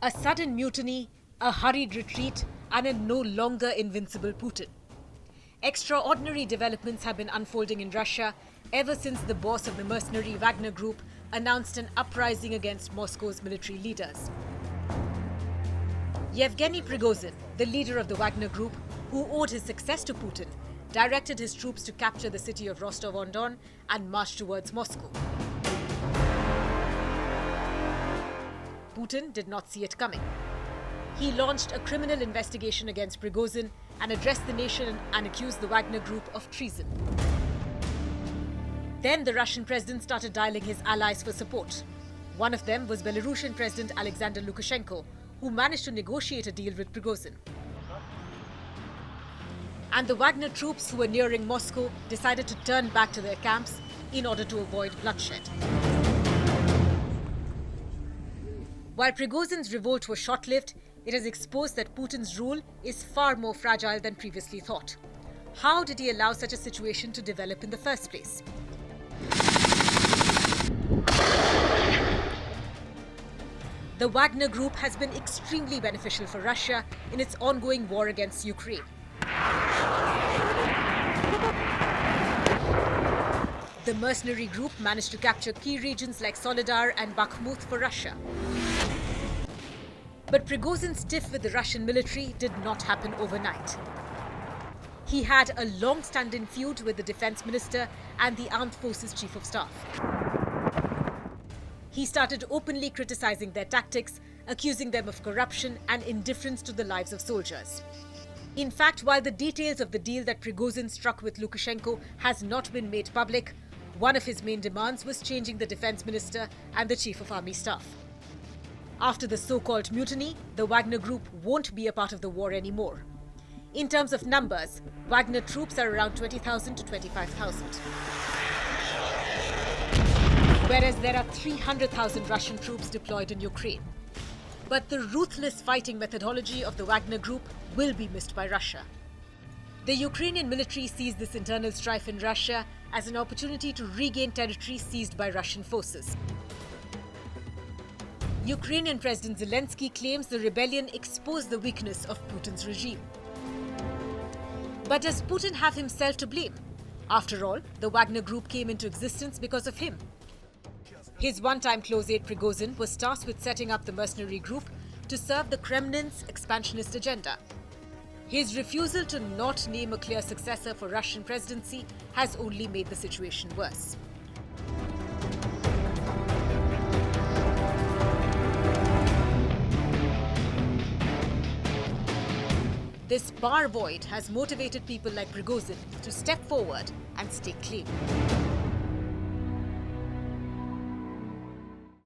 A sudden mutiny, a hurried retreat, and a no longer invincible Putin. Extraordinary developments have been unfolding in Russia ever since the boss of the mercenary Wagner group announced an uprising against Moscow's military leaders. Yevgeny Prigozhin, the leader of the Wagner group, who owed his success to Putin, directed his troops to capture the city of Rostov-on-Don and march towards Moscow. Putin did not see it coming. He launched a criminal investigation against Prigozhin and addressed the nation and accused the Wagner group of treason. Then the Russian president started dialing his allies for support. One of them was Belarusian President Alexander Lukashenko, who managed to negotiate a deal with Prigozhin. And the Wagner troops who were nearing Moscow decided to turn back to their camps in order to avoid bloodshed. While Prigozhin's revolt was short-lived, it has exposed that Putin's rule is far more fragile than previously thought. How did he allow such a situation to develop in the first place? The Wagner group has been extremely beneficial for Russia in its ongoing war against Ukraine. The mercenary group managed to capture key regions like Soledar and Bakhmut for Russia. But Prigozhin's tiff with the Russian military did not happen overnight. He had a long-standing feud with the defense minister and the armed forces chief of staff. He started openly criticizing their tactics, accusing them of corruption and indifference to the lives of soldiers. In fact, while the details of the deal that Prigozhin struck with Lukashenko has not been made public, one of his main demands was changing the defense minister and the chief of army staff. After the so-called mutiny, the Wagner group won't be a part of the war anymore. In terms of numbers, Wagner troops are around 20,000 to 25,000. Whereas there are 300,000 Russian troops deployed in Ukraine. But the ruthless fighting methodology of the Wagner group will be missed by Russia. The Ukrainian military sees this internal strife in Russia as an opportunity to regain territory seized by Russian forces. Ukrainian President Zelensky claims the rebellion exposed the weakness of Putin's regime. But does Putin have himself to blame? After all, the Wagner group came into existence because of him. His one-time close aide Prigozhin was tasked with setting up the mercenary group to serve the Kremlin's expansionist agenda. His refusal to not name a clear successor for Russian presidency has only made the situation worse. This power void has motivated people like Prigozhin to step forward and stake claim.